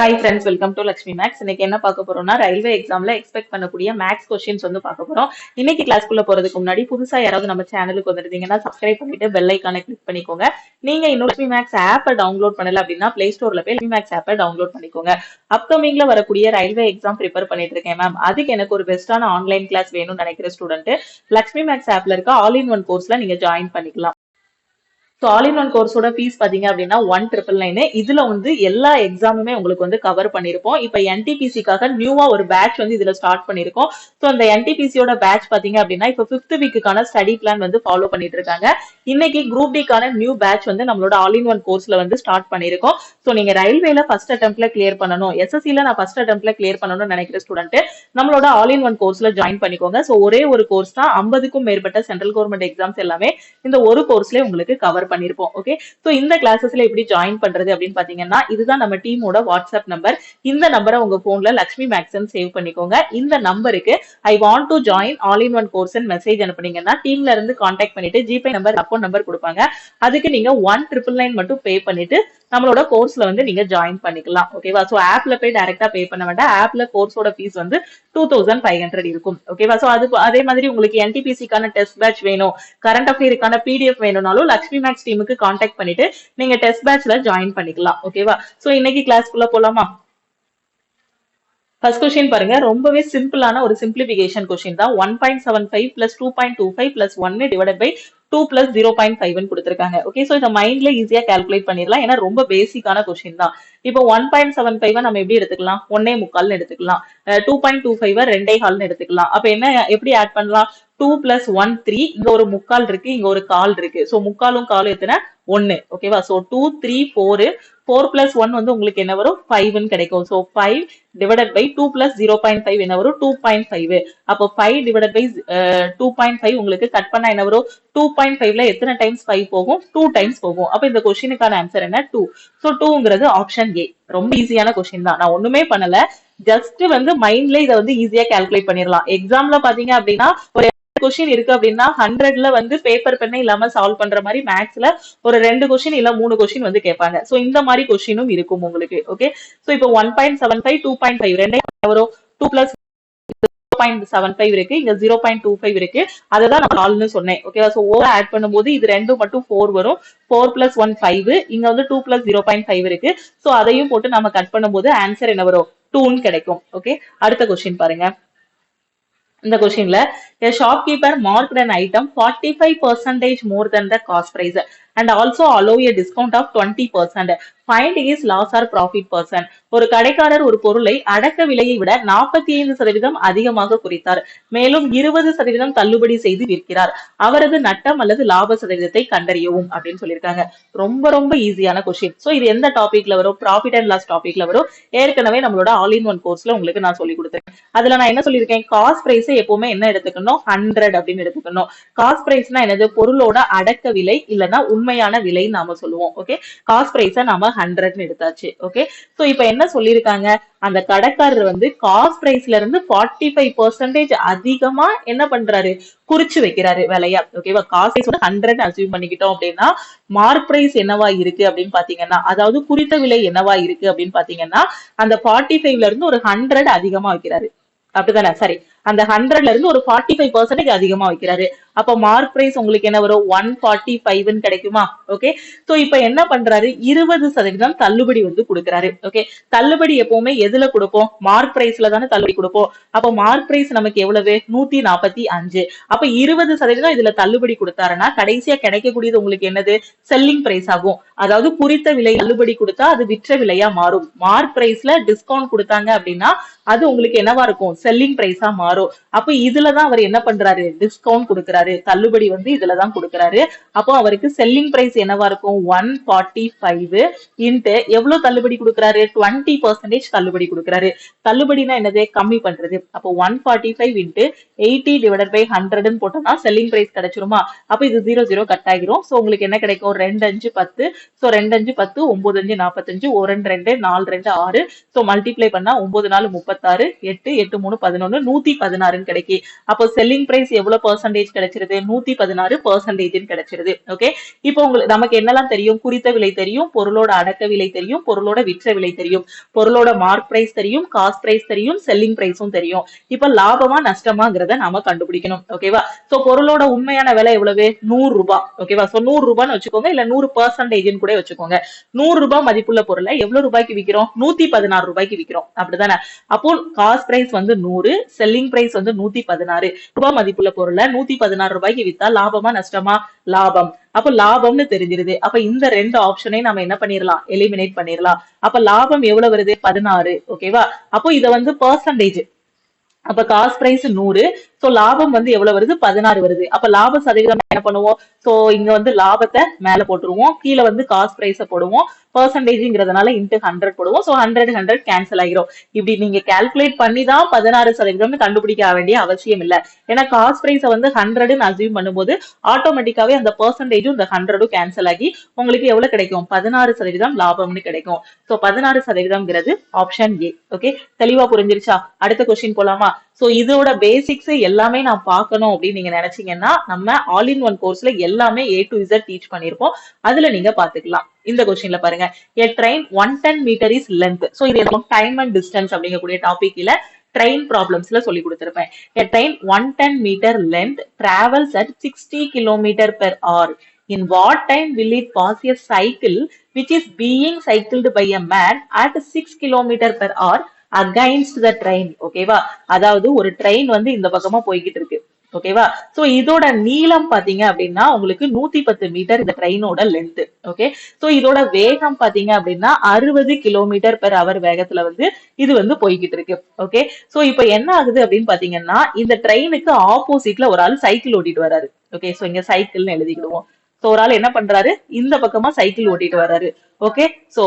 Hi friends, welcome to Lakshmi maths. இன்னைக்கு என்ன பார்க்க போறோம்னா, ரயில்வே எக்ஸாம்ல எக்ஸ்பெக்ட் பண்ணக்கூடிய மேக்ஸ் கொஸ்டின்ஸ் வந்து பார்க்க போறோம். இன்னைக்கு கிளாஸ்க்குள்ள போறதுக்கு முன்னாடி புதுசா யாராவது நம்ம சேனலுக்கு வந்துருந்தீங்கன்னா சப்ஸ்கிரைப் பண்ணிட்டு பெல் ஐக்கானை கிளிக் பண்ணிக்கோங்க. நீங்க இன்னும் லக்ஷ்மி மேக்ஸ் ஆப்பை டவுன்லோட் பண்ணல அப்படின்னா பிளே ஸ்டோர்ல போய் லக்ஷ்மி மேக்ஸ் ஆப்பை டவுன்லோட் பண்ணிக்கோங்க. அப்கமிங்ல வரக்கூடிய ரயில்வே எக்ஸாம் ப்ரிப்பேர் பண்ணிட்டு இருக்கேன் மேம். அதுக்கு எனக்கு ஒரு பெஸ்டான ஆன்லைன் கிளாஸ் வேணும்னு நினைக்கிற ஸ்டூடெண்ட் லக்ஷ்மி மேக்ஸ் ஆப்ல இருக்க ஆல் இன் ஒன் கோர்ஸ்ல நீங்க ஜாயின் பண்ணிக்கலாம். ஸோ ஆல் இன் ஒன் கோர்ஸோட ஃபீஸ் பாத்தீங்க அப்படின்னா 1,999. இதுல வந்து எல்லா எக்ஸாமுமே உங்களுக்கு வந்து கவர் பண்ணிருப்போம். இப்ப என்டிபிசிக்காக நியூவா ஒரு பேட்ச் வந்து இதுல ஸ்டார்ட் பண்ணிருக்கோம். ஸோ அந்த என்டிபிசியோட பேட்ச் பாத்தீங்க அப்படின்னா இப்ப 5th வீக்குக்கான ஸ்டடி பிளான் வந்து ஃபாலோ பண்ணிட்டு இருக்காங்க. இன்னைக்கு குரூப் டிக்கான நியூ பேட்ச் வந்து நம்மளோட ஆல் இன் ஒன் கோர்ஸ்ல வந்து ஸ்டார்ட் பண்ணிருக்கோம். ஸோ நீங்க ரயில்வேல ஃபர்ஸ்ட் அட்டெம்ப்ட்ல கிளியர் பண்ணணும், எஸ்எஸ்சில நான் ஃபர்ஸ்ட் அட்டெம்ப்ட்ல கிளியர் பண்ணணும்னு நினைக்கிற ஸ்டூடெண்ட் நம்மளோட ஆல் இன் ஒன் கோர்ஸ்ல ஜாயின் பண்ணிக்கோங்க. ஸோ ஒரே ஒரு கோர்ஸ் தான், 50க்கும் மேற்பட்ட சென்ட்ரல் கவர்மெண்ட் எக்ஸாம்ஸ் எல்லாமே இந்த ஒரு கோர்ஸ்ல உங்களுக்கு கவர் பண்ணிருப்போம். ஓகே, சோ இந்த கிளாஸஸ்ல எப்படி ஜாயின் பண்றது அப்படின்னு பாத்தீங்கன்னா, இதுதான் நம்ம டீமோட வாட்ஸ்அப் நம்பர். இந்த நம்பரை உங்க போன்ல லக்ஷ்மி மேக்ஸ்ன்னு சேவ் பண்ணிக்கோங்க. இந்த நம்பருக்கு I want to join all in one course message அனுப்புனீங்கன்னா டீம்ல இருந்து கான்டாக்ட் பண்ணிட்டு ஜிபே நம்பர், அக்கௌண்ட் நம்பர் கொடுப்பாங்க. அதுக்கு நீங்க 1,999 மட்டும் பே பண்ணிட்டு நம்மளோட கோர்ஸ்ல வந்து நீங்க ஜாயின் பண்ணிக்கலாம். ஓகேவா? சோ ஆப்ல போய் டைரக்டா பே பண்ண வேண்டாம். ஆப்ல கோர்ஸோட ஃபீஸ் வந்து 2,500 இருக்கும். ஓகேவா? சோ அது அதே மாதிரி உங்களுக்கு என்டிபிசிக்கான டெஸ்ட் பேட்ச் வேணும், கரண்ட் அஃபேருக்கான பிடிஎஃப் வேணும்னாலும் லக்ஷ்மி மேக்ஸ் டீமுக்கு கான்டாக்ட் பண்ணிட்டு நீங்க டெஸ்ட் பேட்ச்ல ஜாயின் பண்ணிக்கலாம். ஓகேவா? சோ இன்னைக்கு கிளாஸ்க்குள்ள போலாமா? ஃபர்ஸ்ட் கொஸ்டின் பாருங்க, ரொம்பவே சிம்பிளான ஒரு சிம்பிளிபிகேஷன் கொஸ்டின் தான். 1.75 plus 2.25 plus 1 divided by 2 plus 0.5 கொடுத்திருக்காங்க. ஓகே, சோ இதை மைண்ட்ல ஈஸியா கால்குலேட் பண்ணிடலாம். ஏன்னா ரொம்ப பேசிக்கான கொஸ்டின் தான். இப்போ 1.75 நம்ம எப்படி எடுத்துக்கலாம்? 1.25 எடுத்துக்கலாம். 2.25 2.25 எடுத்துக்கலாம். அப்ப என்ன எப்படி ஆட் பண்ணலாம்? 2 பிளஸ் 1 3, இங்க ஒரு முக்கால் இருக்கு, இங்க ஒரு கால் இருக்கு. சோ முக்காலும் காலும் எத்தனை? 1. ஓகேவா? சோ 2 3 4, 4 பிளஸ் 1 வந்து உங்களுக்கு என்ன வரும்? 5 கிடைக்கும். சோ 5 டிவைடட் பை 2 பிளஸ் 0.5 என்ன வரும்? 2.5. அப்போ 5 டிவைடட் பை 2.5 உங்களுக்கு கட் பண்ணா என்ன வரும்? 2.5ல எத்தனை டைம்ஸ் 5 போகும்? 2 டைம்ஸ் போகும். அப்ப இந்த கொஸ்டினுக்கான ஆன்சர் என்ன? 2. சோ 2ங்கிறது ஆப்ஷன் ஏ. ரொம்ப ஈஸியான கொஸ்டின் தான். நான் ஒண்ணுமே பண்ணல, ஜஸ்ட் வந்து மைண்ட்ல இதை வந்து ஈஸியா கால்குலேட் பண்ணிடலாம். எக்ஸாம்ல பாத்தீங்க அப்படின்னா ஒரு கொஸ்டின் இருக்கு அப்படின்னா 100ல வந்து பேப்பர் பெண்ணே இல்லாம சால்வ் பண்ற மாதிரி மேக்ஸ்ல ஒரு 2 கொஸ்டின் இல்ல 3 கொஸ்டின் வந்து கேட்பாங்க. சோ இந்த மாதிரி கொஸ்டினும் இருக்கும் உங்களுக்கு. ஓகே, சோ இப்போ 1.75 2.5 ரெண்டே வரும். 2 பிளஸ் 0.75 இருக்கு, இங்க 0.25 இருக்கு. அததான் நான் கால்னு சொன்னேன். ஓகேவா? சோ ஓவர் ஆட் பண்ணும்போது இது ரெண்டும் மட்டும் 4 வரும். 4 பிளஸ் 1 5, இங்க வந்து 2 பிளஸ் 0.5 இருக்கு. சோ அதையும் போட்டு நம்ம கட் பண்ணும்போது ஆன்சர் என்ன வரும்? 2 கிடைக்கும். ஓகே, அடுத்த கொஸ்டின் பாருங்க. இந்த கொஸ்டின்ல a shopkeeper marked an item 45% more than the cost price and also allow a discount of 20%. Find his loss or profit percent. ஒரு கடைக்காரர் ஒரு பொருளை அடக்க விலையை விட 45% அதிகமாக குறித்தார், மேலும் 20% தள்ளுபடி செய்து விற்கிறார். அவரது நட்டம் அல்லது லாப சதவீதத்தை கண்டறியவும் அப்படின்னு சொல்லியிருக்காங்க. ரொம்ப ரொம்ப ஈஸியான கொஸ்டின். சோ இது எந்த டாபிக்ல வரும்? ப்ராஃபிட் அண்ட் லாஸ் டாபிக்ல வரும். ஏற்கனவே நம்மளோட ஆல் இன் ஒன் கோர்ஸ்ல உங்களுக்கு நான் சொல்லி கொடுத்தேன். அதுல நான் என்ன சொல்லியிருக்கேன்? காஸ்ட் பிரைஸ் எப்பவுமே என்ன எடுத்துக்கணும்? 100 அப்படின்னு எடுத்துக்கணும். காஸ்ட் பிரைஸ்னா என்னது? பொருளோட அடக்க விலை இல்லைன்னா உண்மையான விலை நாம சொல்லுவோம். ஓகே, காஸ்ட் பிரைஸ நாம 100ன்னு எடுத்தாச்சு. ஓகே, சோ இப்ப என்ன சொல்லியிருக்காங்க? அந்த கடைக்காரர் வந்து காஸ்ட் பிரைஸ்ல இருந்து 45% அதிகமா என்ன பண்றாரு? குறிச்சு வைக்கிறாரு விலையா. ஓகேவா? காஸ்ட் பிரைஸ் 100 அசீவ் பண்ணிக்கிட்டோம் அப்படின்னா மார்க் பிரைஸ் என்னவா இருக்கு அப்படின்னு பாத்தீங்கன்னா, அதாவது குறித்த விலை என்னவா இருக்கு அப்படின்னு பாத்தீங்கன்னா அந்த 45ல இருந்து ஒரு 100 அதிகமா வைக்கிறாரு. அப்படிதானே? சரி, அந்த 100ல இருந்து ஒரு 45% அதிகமா வைக்கிறாரு. அப்ப மார்க் பிரைஸ் உங்களுக்கு என்ன வரும்? 145 கிடைக்குமா? ஓகே, சோ இப்ப என்ன பண்றாரு? 20% தள்ளுபடி வந்து கொடுக்கிறாரு. ஓகே, தள்ளுபடி எப்பவுமே எதுல கொடுப்போம்? மார்க் பிரைஸ்ல தானே தள்ளுபடி கொடுப்போம். அப்ப மார்க் பிரைஸ் நமக்கு எவ்வளவு? 145. அப்ப 20% இதுல தள்ளுபடி கொடுத்தாருன்னா கடைசியா கிடைக்கக்கூடியது உங்களுக்கு என்னது? செல்லிங் பிரைஸ் ஆகும். அதாவது குறித்த விலை தள்ளுபடி கொடுத்தா அது விற்ற விலையா மாறும். மார்க் பிரைஸ்ல டிஸ்கவுண்ட் கொடுத்தாங்க அப்படின்னா அது உங்களுக்கு என்னவா இருக்கும்? செல்லிங் பிரைஸா மாறும். அப்ப இதுலதான் அவர் என்ன பண்றாரு? டிஸ்கவுண்ட் கொடுக்கிறாரு, தள்ளுபடி வந்து இதுலதான் கொடுக்கிறாரு. அப்போ அவருக்கு செல்லிங் பிரைஸ் என்னவா இருக்கும்? 145 இன்ட்டு எவ்வளவு தள்ளுபடி கொடுக்கிறாரு? 20% தள்ளுபடி கொடுக்கிறாரு. தள்ளுபடினா என்னது? கம்மி பண்றது. அப்போ 145 இன்ட்டு 80 டிவைடட் பை 100 போட்டோம்னா செல்லிங் பிரைஸ் கிடைச்சிருமா? அப்ப இது 0 0 கட் ஆகிரும். சோ உங்களுக்கு என்ன கிடைக்கும்? 2 5 10. சோ 2 5 10, 9 5 45, 1 2 2, 4 2 6. சோ மல்டிப்ளை பண்ணா 9 4 36, 8 8 3 11, 116 கிடைக்கு. அப்போ செல்லிங் பிரைஸ் எவ்வளவு பெர்சன்டேஜ் கிடைச்சிருது? 116% கிடைச்சிருது. ஓகே, இப்போ உங்களுக்கு நமக்கு என்னெல்லாம் தெரியும்? குறித்த விலை தெரியும், பொருளோட அடக்க விலை தெரியும், பொருளோட விற்ற விலை தெரியும், பொருளோட மார்க் பிரைஸ் தெரியும், காஸ்ட் பிரைஸ் தெரியும், செல்லிங் பிரைஸும் தெரியும். இப்ப லாபமா நஷ்டமாங்கிறத நாம கண்டுபிடிக்கணும். ஓகேவா? சோ பொருளோட உண்மையான விலை எவ்வளவு? 100 ரூபாய். ஓகேவா? சோ 100 ரூபான்னு வச்சுக்கோங்க, இல்ல 100% கூட வச்சுக்கோங்க. 100 ரூபாய் மதிப்புள்ள பொருளை எவ்வளவு ரூபாய்க்கு விக்கிறோம்? 116 ரூபாய்க்கு விக்கிறோம். அப்படிதானே? அப்போ காஸ்ட் பிரைஸ் வந்து 100, செல்லிங் பிரைஸ் வந்து 116 ரூபாய் மதிப்புள்ள பொருளை 116 ரூபாய்க்கு வித்தா லாபமா நஷ்டமா? லாபம். அப்ப லாபம்னு தெரிஞ்சிருது. அப்ப இந்த ரெண்டு ஆப்ஷனையும் நம்ம என்ன பண்ணிடலாம்? எலிமினேட் பண்ணிடலாம். அப்ப லாபம் எவ்வளவு வருது? 16. ஓகேவா? அப்போ இத வந்து பெர்சன்டேஜ், அப்ப காஸ்ட் பிரைஸ் 100, சோ லாபம் வந்து எவ்வளவு வருது? 16 வருது. அப்ப லாப சதவீதம் என்ன பண்ணுவோம்? சோ இங்க வந்து லாபத்தை மேல போட்டுருவோம், கீழே வந்து காஸ்ட் பிரைஸ போடுவோம், பெர்சன்டேஜ்ங்கிறதுனால இன்டு 100 போடுவோம். சோ 100 கேன்சல் ஆகிரும். இப்படி நீங்க கால்குலேட் பண்ணி தான் 16% கண்டுபிடிக்க வேண்டிய அவசியம் இல்ல. ஏன்னா காஸ்ட் பிரைஸ வந்து 100ன்னு அசியூம் பண்ணும்போது ஆட்டோமேட்டிக்காவே அந்த பெர்சன்டேஜும் இந்த 100ம் கேன்சல் ஆகி உங்களுக்கு எவ்வளவு கிடைக்கும்? 16% லாபம்னு கிடைக்கும். சோ 16%ங்கிறது ஆப்ஷன் ஏ. ஓகே, தெளிவா புரிஞ்சிருச்சா? அடுத்த கொஸ்டின் போலாமா? சோ இதோட பேசிக்ஸ் எல்லாமே நான் பார்க்கணும் அப்படின்னு நீங்க நினைச்சீங்கன்னா நம்ம ஆல் இன் ஒன் கோர்ஸ்ல எல்லாமே A to Z டீச் பண்ணிருப்போம். அதுல நீங்க பாத்துக்கலாம். இந்த கொஸ்டின்ல பாருங்க, a train 110 meter is length. So இது டைம் அண்ட் டிஸ்டன்ஸ் அப்படிங்கக்கூடிய டாபிக்ல ட்ரெயின் ப்ராப்ளம்ஸ்ல சொல்லி கொடுத்திருப்பேன். a train 110 meter length travels at 60 km per hour. In what time will it pass a cycle which is being cycled by a man at 6 km per hour against the train? ஓகேவா? அதாவது ஒரு train வந்து இந்த பக்கமா போய்கிட்டு இருக்கு. ஓகேவா? So இதோட நீளம் பாத்தீங்க அப்படின்னா உங்களுக்கு 110 மீட்டர் இந்த ட்ரெயினோட லென்த். ஓகே, சோ இதோட வேகம் பாத்தீங்க அப்படின்னா 60 கிலோமீட்டர் பெர் அவர் வேகத்துல வந்து இது வந்து போய்கிட்டு இருக்கு. ஓகே, சோ இப்ப என்ன ஆகுது அப்படின்னு பாத்தீங்கன்னா இந்த ட்ரெயினுக்கு ஆப்போசிட்ல ஒரு ஆள் சைக்கிள் ஓட்டிட்டு வராரு. ஓகே, சோ இங்க சைக்கிள்னு எழுதிக்கிடுவோம். சோ ஒரு ஆள் என்ன பண்றாரு? இந்த பக்கமா சைக்கிள் ஓட்டிட்டு வராரு. ஓகே, சோ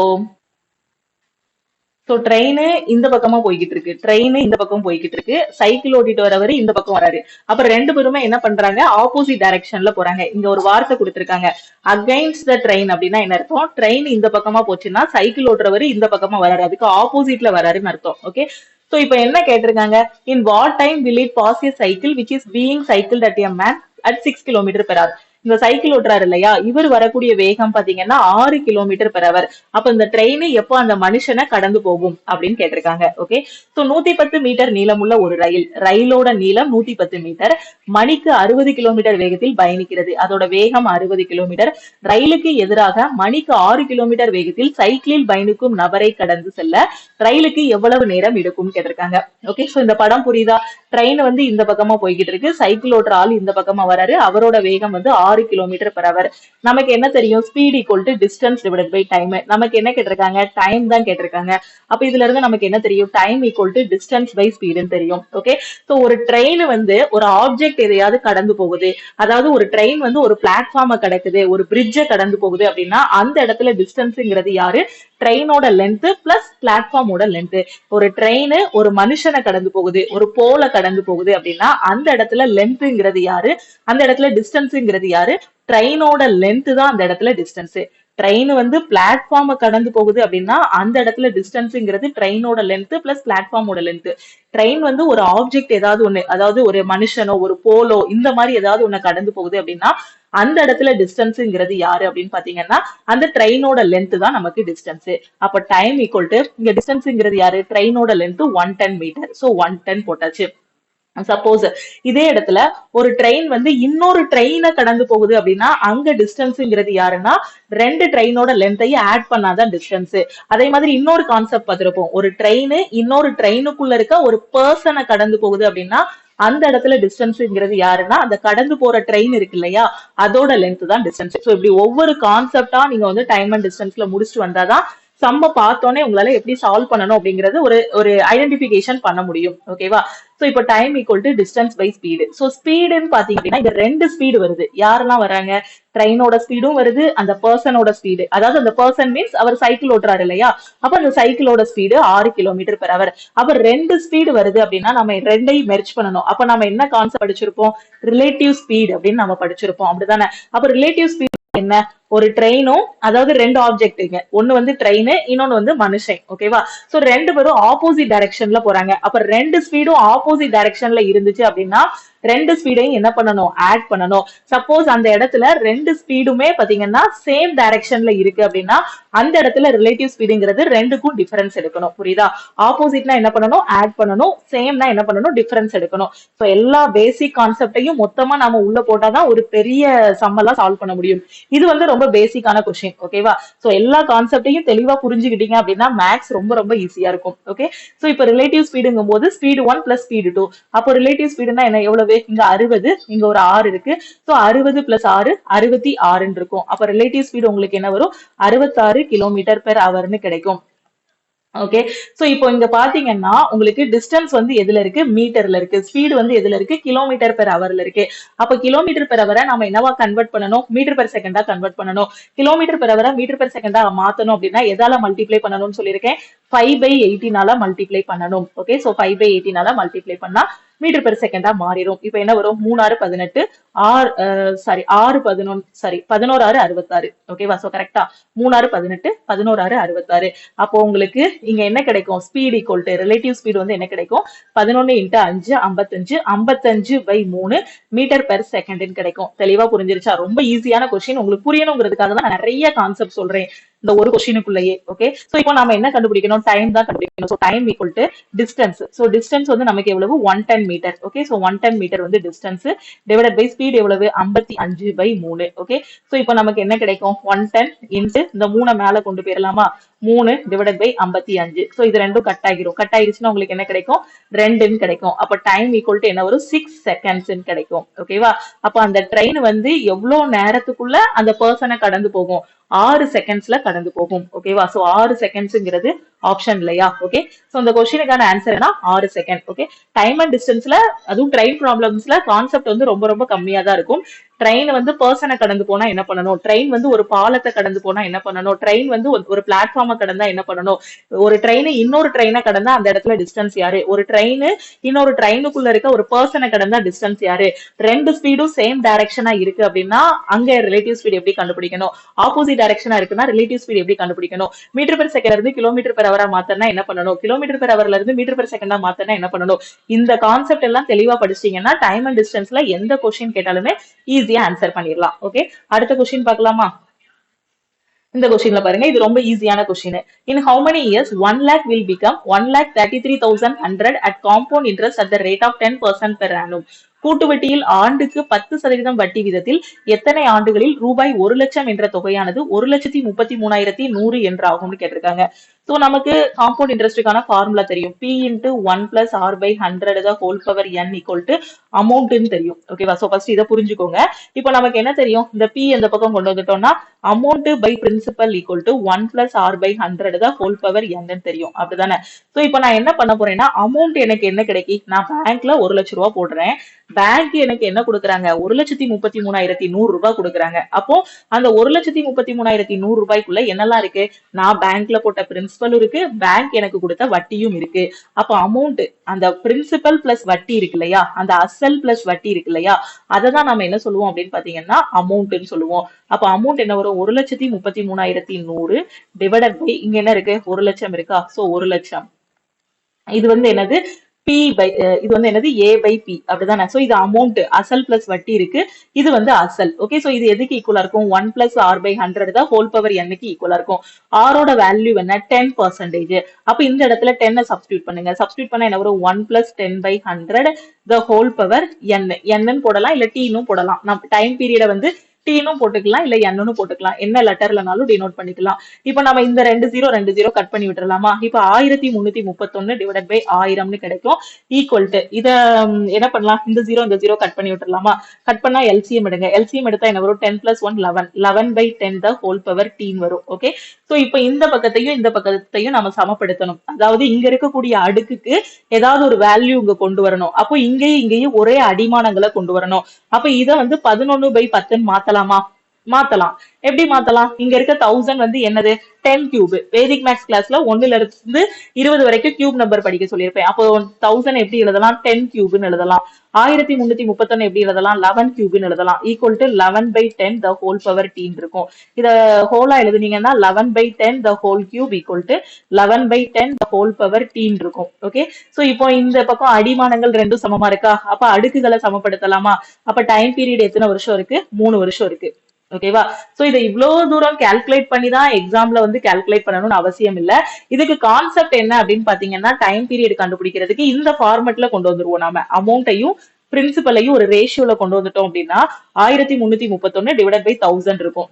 சோ ட்ரெயின் இந்த பக்கமா போய்கிட்டு இருக்கு, ட்ரெயின் இந்த பக்கம் போய்கிட்டு இருக்கு, சைக்கிள் ஓட்டிட்டு வரவரு இந்த பக்கம் வராரு. அப்புறம் ரெண்டு பேருமே என்ன பண்றாங்க? ஆப்போசிட் டைரக்ஷன்ல போறாங்க. இங்க ஒரு வார்த்தை கொடுத்திருக்காங்க, அகைன்ஸ்ட் த ட்ரெயின். அப்படின்னா என்ன அர்த்தம்? ட்ரெயின் இந்த பக்கமா போச்சுன்னா சைக்கிள் ஓட்டுறவரு இந்த பக்கமா வராரு, அதுக்கு ஆப்போசிட்ல வராருன்னு அர்த்தம். ஓகே, சோ இப்ப என்ன கேட்டிருக்காங்க? In what time will it pass a cycle which is being cycle at a man at 6 kilometre per hour. இந்த சைக்கிள் ஓட்டுறாரு இல்லையா, இவர் வரக்கூடிய வேகம் பாத்தீங்கன்னா 6 கிலோமீட்டர் பெர் அவர். அப்ப இந்த ட்ரெயின் எப்போ அந்த மனுஷனை கடந்து போகும் அப்படின்னு கேட்டிருக்காங்க. ஓகே, சோ 110 மீட்டர் நீளமுள்ள ஒரு ரயில், ரயிலோட நீளம் 110 மீட்டர், மணிக்கு 60 கிலோமீட்டர் வேகத்தில் பயணிக்கிறது. அதோட வேகம் 60 கிலோமீட்டர். ரயிலுக்கு எதிராக மணிக்கு 6 கிலோமீட்டர் வேகத்தில் சைக்கிளில் பயணிக்கும் நபரை கடந்து செல்ல ரயிலுக்கு எவ்வளவு நேரம் எடுக்கும் கேட்டிருக்காங்க. ஓகே, சோ இந்த படம் புரியுதா? ட்ரெயின் வந்து இந்த பக்கமா போய்கிட்டு இருக்கு, சைக்கிள் ஓட்டுற ஆள் இந்த பக்கமா வராரு, அவரோட வேகம் வந்து 6 கிலோமீட்டர் பெர் அவர். நமக்கு என்ன தெரியும்? Speed equal to distance divided by time. நமக்கு என்ன கேட்டிருக்காங்க? டைம் தான் கேட்டிருக்காங்க. அப்ப இதுல இருந்து நமக்கு என்ன தெரியும்? Time equal to distance by ஸ்பீடுன்னு தெரியும். ஓகே, சோ ஒரு ட்ரெயின் வந்து ஒரு ஆப்ஜெக்ட் எதையாவது கடந்து போகுது, அதாவது ஒரு ட்ரெயின் வந்து ஒரு பிளாட்ஃபார்மை கடக்குது, ஒரு பிரிட்ஜை கடந்து போகுது அப்படின்னா அந்த இடத்துல டிஸ்டன்ஸ்ங்கிறது யாரு? ட்ரெயினோட லென்த் பிளஸ் பிளாட்ஃபார்மோட லென்த். ஒரு ட்ரெயின் ஒரு மனுஷனை கடந்து போகுது, ஒரு போல கடந்து போகுது அப்படின்னா அந்த இடத்துல லென்த்ங்கிறது யாரு? அந்த இடத்துல டிஸ்டன்ஸ்ங்கிறது யாரு? ட்ரெயினோட லென்த் தான் அந்த இடத்துல டிஸ்டன்ஸ். ட்ரெயின் வந்து பிளாட்ஃபார்மை கடந்து போகுது அப்படின்னா அந்த இடத்துல டிஸ்டன்ஸ்ங்கிறது ட்ரெயினோட லென்த் பிளஸ் பிளாட்ஃபார்மோட லென்த். ட்ரெயின் வந்து ஒரு ஆப்ஜெக்ட் ஏதாவது ஒண்ணு, அதாவது ஒரு மனுஷனோ ஒரு போலோ இந்த மாதிரி ஏதாவது ஒண்ணு கடந்து போகுது அப்படின்னா அந்த இடத்துல டிஸ்டன்ஸ்ங்கிறது யாரு அப்படின்னு பாத்தீங்கன்னா அந்த ட்ரெயினோட லென்த் தான் நமக்கு டிஸ்டன்ஸ். அப்ப டைம் ஈக்குவல் டு இங்க டிஸ்டன்ஸ்ங்கிறது யாரு? ட்ரெயினோட லென்த் 110 மீட்டர். சோ 110 போட்டாச்சு. சப்போஸ் இதே இடத்துல ஒரு ட்ரெயின் வந்து இன்னொரு ட்ரெயினை கடந்து போகுது அப்படின்னா அங்க டிஸ்டன்ஸ்ங்கிறது யாருன்னா ரெண்டு ட்ரெயினோட லென்த்தையும் ஆட் பண்ணாதான் டிஸ்டன்ஸ். அதே மாதிரி இன்னொரு கான்செப்ட் பார்த்திருப்போம், ஒரு ட்ரெயின் இன்னொரு ட்ரெயினுக்குள்ள இருக்க ஒரு பர்சனை கடந்து போகுது அப்படின்னா அந்த இடத்துல டிஸ்டன்ஸ்ங்கிறது யாருன்னா அந்த கடந்து போற ட்ரெயின் இருக்கு இல்லையா, அதோட லென்த் தான் டிஸ்டன்ஸ். ஸோ இப்படி ஒவ்வொரு கான்செப்டா நீங்க வந்து டைம் அண்ட் டிஸ்டன்ஸ்ல முடிச்சுட்டு வந்தாதான் சம்ம பார்த்தோன்னே உங்களால எப்படி சால்வ் பண்ணணும் அப்படிங்கறது ஒரு ஐடென்டிபிகேஷன் பண்ண முடியும். ஓகேவா? சோ இப்போ time equal to distance by speed. So ஸ்பீடுன்னு பாத்தீங்க அப்படின்னா இந்த ரெண்டு ஸ்பீடு வருது. யாரெல்லாம் வராங்க? ட்ரெயினோட ஸ்பீடும் வருது, அந்த பர்சனோட ஸ்பீடு, அதாவது அந்த பர்சன் மீன்ஸ் அவர் சைக்கிள் ஓட்டுறாரு இல்லையா, அப்ப அந்த சைக்கிளோட ஸ்பீடு 6 கிலோமீட்டர் பெர் அவர். அப்ப ரெண்டு ஸ்பீடு வருது அப்படின்னா நம்ம ரெண்டையும் மெர்ஜ் பண்ணணும். அப்ப நம்ம என்ன கான்செப்ட் படிச்சிருப்போம்? ரிலேட்டிவ் ஸ்பீட் அப்படின்னு நம்ம படிச்சிருப்போம். அப்படிதானே? அப்ப ரிலேட்டிவ் ஸ்பீட் என்ன? ஒரு ட்ரெயினும், அதாவது ரெண்டு ஆப்ஜெக்ட்டுங்க, ஒன்னு வந்து ட்ரெயின், இன்னொன்னு வந்து மனுஷன். ஓகேவா? சோ ரெண்டு பேரும் ஆப்போசிட் டைரக்ஷன்ல போறாங்க. அப்ப ரெண்டு ஸ்பீடும் ஆப்போசிட் டைரக்ஷன்ல இருந்துச்சு அப்படின்னா ரெண்டு ஸ்பீடையும் என்ன பண்ணணும், ஆட் பண்ணணும். சப்போஸ் அந்த இடத்துல ரெண்டு ஸ்பீடுமே பாத்தீங்கன்னா சேம் டைரக்ஷன்ல இருக்கு அப்படின்னா அந்த இடத்துல ரிலேட்டிவ் ஸ்பீடுங்கிறது ரெண்டுக்கும் டிஃபரன்ஸ் எடுக்கணும். புரியுதா? ஆப்போசிட்னா என்ன பண்ணணும், ஆட் பண்ணணும். சேம்னா என்ன பண்ணணும், டிஃபரன்ஸ் எடுக்கணும். ஸோ எல்லா பேசிக் கான்செப்டையும் மொத்தமா நாம உள்ள போட்டாதான் ஒரு பெரிய சம்மெல்லாம் சால்வ் பண்ண முடியும். இது வந்து ரொம்ப பேசிக்கான கொஸ்டின். ஓகேவா? ஸோ எல்லா கான்செப்டையும் தெளிவா புரிஞ்சுக்கிட்டீங்க அப்படின்னா மேக்ஸ் ரொம்ப ரொம்ப ஈஸியா இருக்கும். ஓகே. ஸோ இப்போ ரிலேட்டிவ் ஸ்பீடுங்கும் போது ஸ்பீடு 1 பிளஸ் ஸ்பீடு 2. அப்போ ரிலேட்டிவ் ஸ்பீடுனா என்ன, எவ்வளவு, இங்க 60, இங்க ஒரு 6 இருக்கு. ஸோ 60 பிளஸ் 6 66 இருக்கும். அப்ப ரிலேட்டிவ் ஸ்பீடு உங்களுக்கு என்ன வரும், 66 கிலோமீட்டர் பெர் ஹவர்னு கிடைக்கும். ஓகே. சோ இப்போ இங்க பாத்தீங்கன்னா உங்களுக்கு டிஸ்டன்ஸ் வந்து எதுல இருக்கு, மீட்டர்ல இருக்கு. ஸ்பீடு வந்து எதுல இருக்கு, கிலோமீட்டர் பெர் ஹவர்ல இருக்கு. அப்ப கிலோமீட்டர் பெர் ஹவரை நம்ம என்னவா கன்வெர்ட் பண்ணணும், மீட்டர் பெர் செகண்டா கன்வெர்ட் பண்ணணும். கிலோமீட்டர் பெர் ஹவரை மீட்டர் பெர் செகண்டா மாத்தணும் அப்படின்னா எதால மல்டிப்ளை பண்ணணும்னு சொல்லியிருக்கேன், 5/18 மல்டிப்ளை பண்ணணும். ஓகே. சோ 5/18 மல்டிப்ளை பண்ணா மீட்டர் பெர் செகண்டா மாறிடும். இப்போ என்ன வரும், 3 6 18, 6 6 11, 11 6 66. ஓகேவா? சோ கரெக்டா 3 6 18, 11 6 66. அப்போ உங்களுக்கு இங்க என்ன கிடைக்கும், speed equal to relative speed வந்து என்ன கிடைக்கும், 11 × 5 55, 55/3 மீட்டர் பெர் செகண்ட் கிடைக்கும். தெளிவா புரிஞ்சிருச்சா? ரொம்ப ஈஸியான கொஸ்டின், உங்களுக்கு புரியணுங்கிறதுக்காக தான் நான் நிறைய கான்செப்ட் சொல்றேன் இந்த ஒரு கொஸ்டினுக்குள்ளேயே. ஓகே. சோ இப்போ நாம என்ன கண்டுபிடிக்கணும், டைம் தான் கண்டுபிடிக்கணும். So time equal to distance. So distance வந்து நமக்கு எவ்வளவு, 110 மீட்டர். ஓகே. சோ 110 மீட்டர் வந்து டிஸ்டன்ஸ் டிவைடட் பை ஸ்பீட் எவ்வளவு, 55/3. ஓகே. சோ இப்போ நமக்கு என்ன கிடைக்கும், 110 இன்டு இந்த 3 மேல கொண்டு போயிடலாமா, 3 டிவைடட் பை 55. சோ இது ரெண்டும் கட் ஆகிரும். கட் ஆயிருச்சுன்னா உங்களுக்கு என்ன கிடைக்கும், 2ன்னு கிடைக்கும். அப்ப டைம் ஈக்குவல் டு என்ன வரும், 6 செகண்ட்ஸ் கிடைக்கும். ஓகேவா? அப்ப அந்த ட்ரெயின் வந்து எவ்வளவு நேரத்துக்குள்ள அந்த பர்சனை கடந்து போகும், 6 செகண்ட்ஸ்ல கடந்து போகும். ஓகேவா? சோ 6 செகண்ட்ஸ்ங்கிறது ஆப்ஷன் இல்லையா? ஓகே. சோ இந்த கொஸ்டினுக்கான ஆன்சர் என்ன, 6 செகண்ட். ஓகே. டைம் அண்ட் டிஸ்டன்ஸ்ல, அதுவும் ட்ரெயின் ப்ராப்ளம்ஸ்ல கான்செப்ட் வந்து ரொம்ப ரொம்ப கம்மியா தான் இருக்கும். ட்ரெயின் வந்து பர்சனை கடந்து போனா என்ன பண்ணணும், ட்ரெயின் வந்து ஒரு பாலத்தை கடந்து போனா என்ன பண்ணணும், ட்ரெயின் வந்து ஒரு பிளாட்ஃபார்மை கடந்தா என்ன பண்ணணும், ஒரு ட்ரெயின் இன்னொரு ட்ரெயினை கடந்தா அந்த இடத்துல டிஸ்டன்ஸ் யாரு, ஒரு ட்ரெயின் இன்னொரு ட்ரெயினுக்குள்ள இருக்க ஒரு பர்சனை கடந்தா டிஸ்டன்ஸ் யாரு, ரெண்டு ஸ்பீடும் சேம் டைரக்ஷனா இருக்கு அப்படின்னா அங்க ரிலேட்டிவ் ஸ்பீட் எப்படி கண்டுபிடிக்கணும், ஆப்போசிட் டைரக்ஷனா இருக்குன்னா ரிலேட்டிவ் ஸ்பீட் எப்படி கண்டுபிடிக்கணும், மீட்டர் பெர் செகண்ட்ல இருந்து கிலோமீட்டர் பெர் ஹவரா மாத்தனா என்ன பண்ணணும், கிலோமீட்டர் பெர் ஹவர்ல இருந்து மீட்டர் பெர் செகண்டா மாத்தனா என்ன பண்ணணும். இந்த கான்செப்ட் எல்லாம் தெளிவா படிச்சிட்டீங்கன்னா டைம் அண்ட் டிஸ்டன்ஸ்ல எந்த கொஸ்டின் கேட்டாலுமே ஈஸியா ஆன்சர் பண்ணிடலாம். ஓகே. அடுத்த கொஸ்டின் பார்க்கலாமா? இந்த கொஸ்டின்ல பாருங்க, இது ரொம்ப ஈஸியான question. In how many years 1 lakh will become 1,33,100 at compound interest at the rate of 10% per annum? கூட்டு வட்டியில் ஆண்டுக்கு 10% வட்டி வீதத்தில் எத்தனை ஆண்டுகளில் ரூபாய் 1,00,000 என்ற தொகையானது 1,33,100 என்று ஆகும்னு கேட்டிருக்காங்க. சோ நமக்கு காம்பவுண்ட் இன்ட்ரெஸ்டுக்கான ஃபார்முலா தெரியும், P × 1 + R/100 the whole power n equal to அமௌண்ட்னு தெரியும். ஓகேவா? சோ ஃபர்ஸ்ட் இதை புரிஞ்சுக்கோங்க. இப்போ நமக்கு என்ன தெரியும், இந்த P இந்த பக்கம் கொண்டு வந்துட்டோம்னா amount by principal equal to 1 + R/100 the whole power n தெரியும். அப்படிதானே? சோ இப்போ நான் என்ன பண்ண போறேன்னா அமௌண்ட் எனக்கு என்ன கிடைக்கி, நான் பேங்க்ல 1,00,000 ரூபாய் போடுறேன், பேங்க் எனக்கு என்ன கொடுக்குறாங்க, 1,33,100 ரூபாய் கொடுக்குறாங்க. அப்போ அந்த 1,33,100 ரூபாய்க்குள்ள என்னெல்லாம் இருக்கு, நான் பேங்க்ல போட்ட பிரின்சிபல் இருக்கு, பேங்க் எனக்கு கொடுத்த வட்டியும் இருக்கு. அப்ப அமௌண்ட் அந்த பிரின்சிபல் பிளஸ் வட்டி இருக்கு இல்லையா, அந்த அசல் பிளஸ் வட்டி இருக்கு இல்லையா, அதை தான் நம்ம என்ன சொல்லுவோம் அப்படின்னு பாத்தீங்கன்னா அமௌண்ட்னு சொல்லுவோம். அப்ப அமௌண்ட் என்ன வரும், 1,33,100 டிவைடட் பை இங்க என்ன இருக்கு, 1,00,000 இருக்கா, சோ 1,00,000. இது வந்து என்னது, இது வந்து என்னது, A/P. அப்படிதானே? சோ இது அமௌண்ட், அசல் பிளஸ் வட்டி இருக்கு, இது வந்து அசல். ஓகே. சோ இது எதுக்கு ஈக்குவலா இருக்கும், 1 + R/100 தான் ஹோல் பவர் n-க்கு ஈக்குவலா இருக்கும். R-ஓட வேல்யூ என்ன, 10%. அப்ப இந்த இடத்துல 10 சப்ஸ்டிட்யூட் பண்ணுங்க. சப்ஸ்டிட்யூட் பண்ணா என்ன வரும், 1 + 10/100 the whole power n. n போடலாம் இல்ல t னும் போடலாம். நம்ம டைம் பீரியட வந்து டீனும் போட்டுக்கலாம் இல்ல என்னன்னு போட்டுக்கலாம், என்ன லெட்டர்லனாலும் டினோட் பண்ணிக்கலாம். இப்போ நம்ம இந்த 2 0 கட் பண்ணி விட்டுறலாமா. இப்போ 1331 டிவைடட் பை 1000 கிடைக்கும். ஈக்குவல் டு இத என்ன பண்ணலாம், இந்த 0 கட் பண்ணி விட்டுறலாமா. கட் பண்ணா எல்சிஎம் எடுங்க. எல்சிஎம் எடுத்தா என்ன வரும், 10 + 1 11, 11/10 the whole power t வரும். ஓகே. சோ இப்போ இந்த பக்கத்தையும் நம்ம சமப்படுத்தணும். அதாவது இங்க இருக்கக்கூடிய அடுக்குக்கு ஏதாவது ஒரு வேல்யூ இங்க கொண்டு வரணும். அப்போ இங்கேயும் ஒரே அடிமானங்களை கொண்டு வரணும். அப்ப இத வந்து 11/10 மாத்தலாமா. மாத்தலாம். எப்படி மாத்தலாம்? இங்க இருக்க 1000 வந்து என்னது? 10 கியூப். வேதிக் மேக்ஸ் கிளாஸ்ல 1ல இருந்து 20 வரைக்கும் கியூப் நம்பர் படிக்க சொல்லியிருப்பேன். அப்போ 1000 எப்படி எழுதலாம்? 10 கியூப்னு எழுதலாம். 1331 எப்படி எழுதலாம்? 11 கியூப்னு எழுதலாம். Equal to 11/10 the whole power t இருக்கும். இத ஹோலா எழுதுனீங்கன்னா 11/10 the whole cube equal to 11/10 the whole power t இருக்கும். ஓகே, சோ இப்போ இந்த பக்கம் அடிமானங்கள் ரெண்டும் சமமா இருக்கா? அப்ப அடுக்குகளை சமப்படுத்தலாமா? அப்ப டைம் பீரியட் எத்தனை வருஷம் இருக்கு? 3 வருஷம் இருக்கு. ஓகேவா? சோ இதை இவ்வளவு தூரம் கால்குலேட் பண்ணி தான் எக்ஸாம்ல வந்து கால்குலேட் பண்ணணும்னு அவசியம் இல்ல. இதுக்கு கான்செப்ட் என்ன அப்படின்னு பாத்தீங்கன்னா, டைம் பீரியட் கண்டுபிடிக்கிறதுக்கு இந்த ஃபார்மெட்ல கொண்டு வந்துருவோம். நாம அமௌண்ட்டையும் பிரின்சிபலையும் ஒரு ரேஷியோல கொண்டு வந்துட்டோம் அப்படின்னா 1331 டிவைட் பை 1000 இருக்கும்.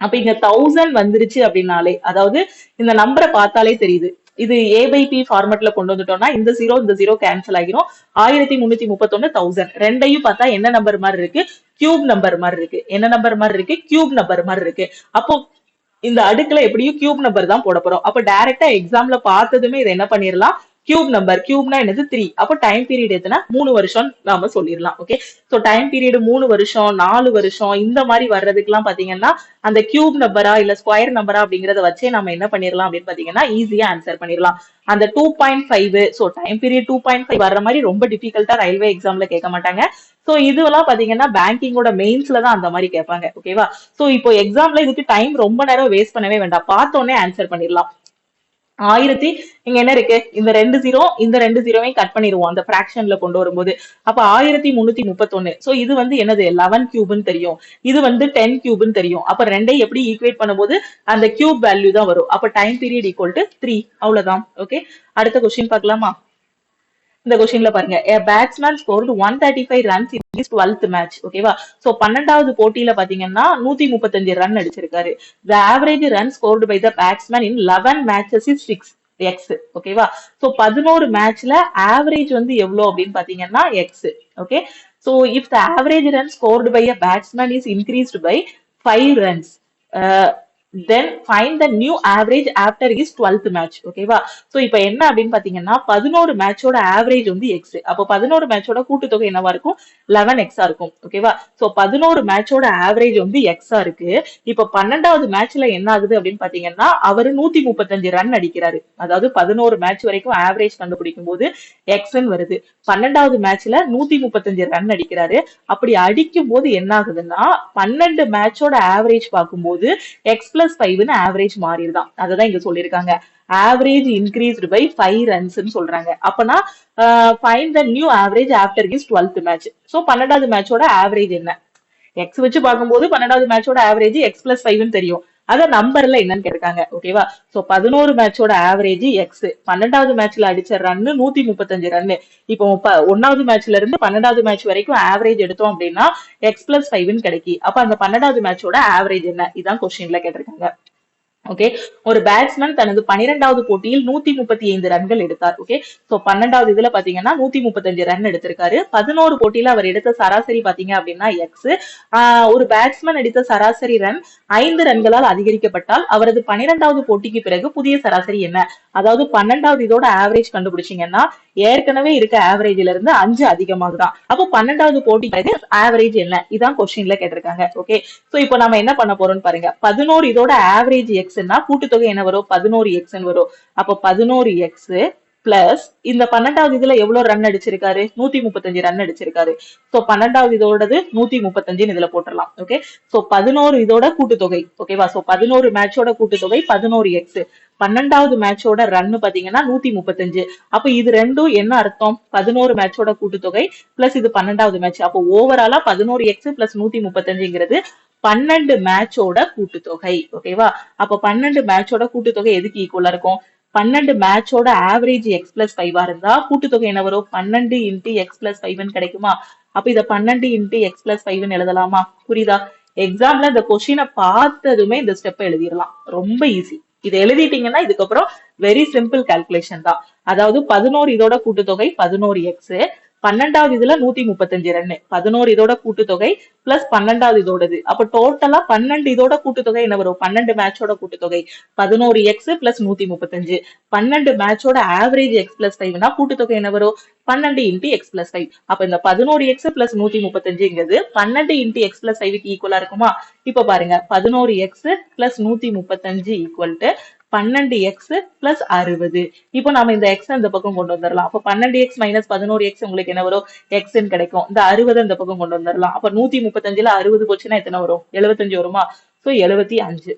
அப்ப இங்க 1000 வந்துருச்சு அப்படின்னாலே, அதாவது இந்த நம்பரை பார்த்தாலே தெரியுது, இது a by p ஃபார்மெட்ல கொண்டு வந்துட்டோம்னா இந்த ஜீரோ கேன்சல் ஆகிரும். 1331 1000 ரெண்டையும் பார்த்தா என்ன நம்பர் மாதிரி இருக்கு? கியூப் நம்பர் மாதிரி இருக்கு. என்ன நம்பர் மாதிரி இருக்கு? கியூப் நம்பர் மாதிரி இருக்கு. அப்போ இந்த அடுக்குல எப்படியும் கியூப் நம்பர் தான் போட போறோம். அப்ப டைரக்டா எக்ஸாம்ல பார்த்ததுமே இதை என்ன பண்ணிடலாம்? Cube number. கியூப்னா என்னது? 3. அப்போ டைம் பீரியட் எத்தனை? 3 வருஷம் நாம சொல்லிடலாம். ஓகே, சோ டைம் பீரியட் 3 வருஷம் 4 வருஷம் இந்த மாதிரி வர்றதுக்கெல்லாம் பாத்தீங்கன்னா அந்த கியூப் நம்பரா இல்ல ஸ்கொயர் நம்பரா அப்படிங்கறத வச்சே நம்ம என்ன பண்ணிடலாம் அப்படின்னு பாத்தீங்கன்னா ஈஸியா ஆன்சர் பண்ணிடலாம். அந்த 2.5 சோ டைம் பீரியட் 2.5 வர்ற மாதிரி ரொம்ப டிஃபிகல்ட்டா ரயில்வே எக்ஸாம்ல கேட்க மாட்டாங்க. சோ இதுவெல்லாம் பாத்தீங்கன்னா பேங்கிங்கோட மெயின்ஸ்ல தான் அந்த மாதிரி கேட்பாங்க. ஓகேவா? சோ இப்போ எக்ஸாம்ல இதுக்கு டைம் ரொம்ப நேரம் வேஸ்ட் பண்ணவே வேண்டாம், பார்த்தோன்னே ஆன்சர் பண்ணிடலாம். இங்க என்ன இருக்கு? இந்த 2 ஜீரோ இந்த 2 ஜீரோவையும் கட் பண்ணிடுவோம் அந்த பிராக்ஷன்ல கொண்டு வரும்போது. அப்ப 1331. சோ இது வந்து என்னது? 11 கியூப்னு தெரியும். இது வந்து 10 கியூப்னு தெரியும். அப்ப ரெண்டையும் எப்படி ஈக்குவேட் பண்ணும்போது அந்த கியூப் வேல்யூ தான் வரும். அப்ப டைம் பீரியட் ஈக்குவல் டு 3. அவ்வளவுதான். ஓகே, அடுத்த கொஸ்டின் பார்க்கலாமா? இந்த கொஸ்டின்ல பாருங்க, a batsman scored 135 runs in his 12th match. ஓகேவா? சோ 12வது போட்டியில பாத்தீங்கன்னா 135 ரன் அடிச்சிருக்காரு. The average run scored by the batsman in 11 matches is 6 x. ஓகேவா? சோ 11 மேட்ச்ல ஆவரேஜ் வந்து எவ்வளவு அப்படின்னு பாத்தீங்கன்னா x. Okay, so if the average run scored by a batsman is increased by 5 runs, then find the new average after his 12th match. ஓகேவா? So இப்போ என்ன அப்படின்னு பாத்தீங்கன்னா 11 மேட்சோட ஆவரேஜ் வந்து எக்ஸ். அப்போ 11 மேட்சோட கூட்டுத்தொகை என்னவா இருக்கும்? 11x இருக்கும். ஓகேவா? சோ 11 மேட்சோட ஆவரேஜ் வந்து எக்ஸா இருக்கு. இப்போ 12வது மேட்ச்ல என்ன ஆகுது அப்படின்னு பாத்தீங்கன்னா அவர் 135 ரன் அடிக்கிறாரு. அதாவது 11 மேட்ச் வரைக்கும் ஆவரேஜ் கண்டுபிடிக்கும் போது எக்ஸ்ன்னு வருது. 12வது மேட்ச்ல 135 ரன் அடிக்கிறாரு. அப்படி அடிக்கும் போது என்ன ஆகுதுன்னா 12 மேட்சோட ஆவரேஜ் பார்க்கும்போது எக்ஸ் பிளஸ் 5ன்னு ஆவரேஜ் மாறிடுதான். அததான் இங்க சொல்லியிருக்காங்க. ஆவரேஜ் இன்க்ரீஸ்டு பை 5 ரன்ஸ்ன்னு சொல்றாங்க. அப்பனா find the new average after his 12th match. So 12வது மேட்சோட ஆவரேஜ் என்ன? எக்ஸ் வச்சு பார்க்கும்போது 12வது மேட்சோட ஆவரேஜ் எக்ஸ் பிளஸ் 5ன்னு தெரியும். அத நம்பர்ல என்னன்னு கேட்காங்க. ஓகேவா? சோ 11 மேட்சோட ஆவரேஜ் எக்ஸ். 12வது மேட்ச்ல அடிச்ச ரன் 135 ரன். இப்போ 1வது மேட்ச்ல இருந்து 12வது மேட்ச் வரைக்கும் ஆவரேஜ் எடுத்தோம் அப்படின்னா எக்ஸ் பிளஸ் 5ன்னு கிடைக்கி. அப்ப அந்த 12வது மேட்சோட ஆவரேஜ் என்ன? இதான் கொஸ்டின்ல கேட்டிருக்காங்க. ஓகே, ஒரு பேட்ஸ்மேன் தனது 12வது போட்டியில் 135 ரன்கள் எடுத்தார். ஓகே, சோ 12வது இதுல பாத்தீங்கன்னா 135 ரன் எடுத்திருக்காரு. 11 போட்டியில அவர் எடுத்த சராசரி பாத்தீங்க அப்படின்னா எக்ஸ். ஒரு பேட்ஸ்மேன் எடுத்த சராசரி ரன் 5 ரன்களால் அதிகரிக்கப்பட்டால் அவரது 12வது போட்டிக்கு பிறகு புதிய சராசரி என்ன? அதாவது 12வது இதோட ஆவரேஜ் கண்டுபிடிச்சீங்கன்னா ஏற்கனவே இருக்க ஆவரேஜ்ல இருந்து 5 அதிகமாகுதான். அப்போ 12வது போட்டிக்கு ஆவரேஜ் என்ன? இதான் கொஸ்டின்ல கேட்டிருக்காங்க. ஓகே, சோ இப்போ நம்ம என்ன பண்ண போறோம்னு பாருங்க. 11 இதோட ஆவரேஜ் எக்ஸ்னா கூட்டுத்தொகை என்ன வரும்? 11x வரும். அப்போ 11x பிளஸ் இந்த 12வது இதுல எவ்வளவு ரன் அடிச்சிருக்காரு? 135 ரன் அடிச்சிருக்காரு. சோ 12வது இதோடது 135 இதுல போட்டுடலாம். ஓகே, சோ 11 இதோட கூட்டுத்தொகை. ஓகேவா? சோ 11 மேட்சோட கூட்டுத்தொகை 11x. 12வது மேட்சோட ரன் பாத்தீங்கன்னா 135. அப்ப இது ரெண்டும் என்ன அர்த்தம்? 11 மேட்சோட கூட்டுத்தொகை பிளஸ் இது 12வது மேட்ச். அப்போ ஓவராலா 11x பிளஸ் 135ங்கிறது 12 மேட்சோட கூட்டுத்தொகை. ஓகேவா? அப்ப 12 மேட்சோட கூட்டுத்தொகை எதுக்கு ஈக்குவலா இருக்கும்? 12 மேட்சோட ஆவரேஜ் எக்ஸ் பிளஸ் 5 இருந்தா கூட்டுத்தொகை என்ன வரும்? 12 இன்டு எக்ஸ் பிளஸ் 5 கிடைக்குமா? அப்ப இத 12 இன்டு எக்ஸ் பிளஸ் 5 எழுதலாமா? புரியுதா? எக்ஸாம்ல இந்த கொஸ்டினை பார்த்ததுமே இந்த ஸ்டெப் எழுதிடலாம். ரொம்ப ஈஸி. இது எழுதிட்டீங்கன்னா இதுக்கப்புறம் வெரி சிம்பிள் கால்குலேஷன் தான். அதாவது 11 இதோட கூட்டுத்தொகை 11x 12வது இதுல 135 ரன், 11 இதோட கூட்டுத்தொகை பிளஸ் 12வது இதோடது. அப்ப டோட்டலா 12 இதோட கூட்டுத்தொகை என்ன வரும்? 12 மேட்சோட கூட்டுத்தொகை 11x பிளஸ் 135. 12 மேட்சோட ஆவரேஜ் x பிளஸ் 5னா கூட்டுத்தொகை என்ன வரும்? 12 இன்டு எக்ஸ் பிளஸ் 5. அப்ப இந்த 11x பிளஸ் 135ங்கிறது 12 இன்டு எக்ஸ் பிளஸ் 5க்கு ஈக்குவலா இருக்குமா? இப்ப பாருங்க 11x plus 135 equal to 12x plus 60. இப்போ நாம இந்த x இந்த பக்கம் கொண்டு வந்துடலாம். அப்ப 12x மைனஸ் 11x உங்களுக்கு என்ன வரும்? x கிடைக்கும். இந்த 60 இந்த பக்கம் கொண்டு வந்துடலாம். அப்ப 135ல 60 போச்சுன்னா எத்தனை வரும்? 75 வருமா? சோ 75.